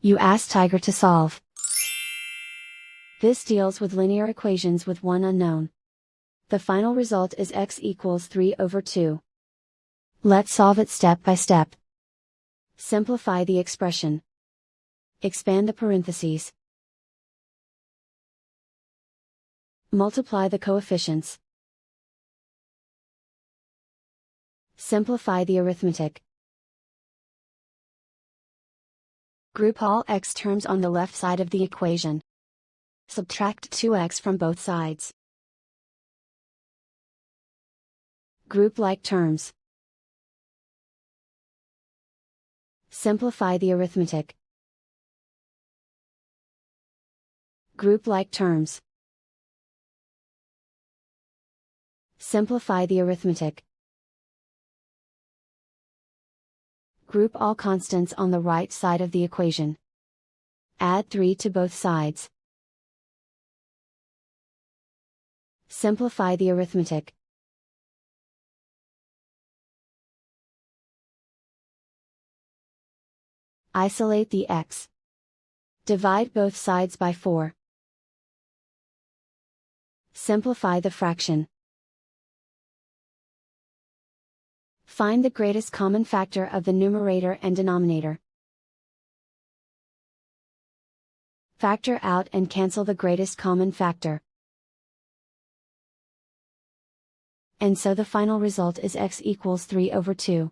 You ask Tiger to solve. This deals with linear equations with one unknown. The final result is x equals 3/2. Let's solve it step by step. Simplify the expression. Expand the parentheses. Multiply the coefficients. Simplify the arithmetic. Group all x terms on the left side of the equation. Subtract 2x from both sides. Group like terms. Simplify the arithmetic. Group like terms. Simplify the arithmetic. Group all constants on the right side of the equation. Add 3 to both sides. Simplify the arithmetic. Isolate the x. Divide both sides by 4. Simplify the fraction. Find the greatest common factor of the numerator and denominator. Factor out and cancel the greatest common factor. And so the final result is x equals 3/2.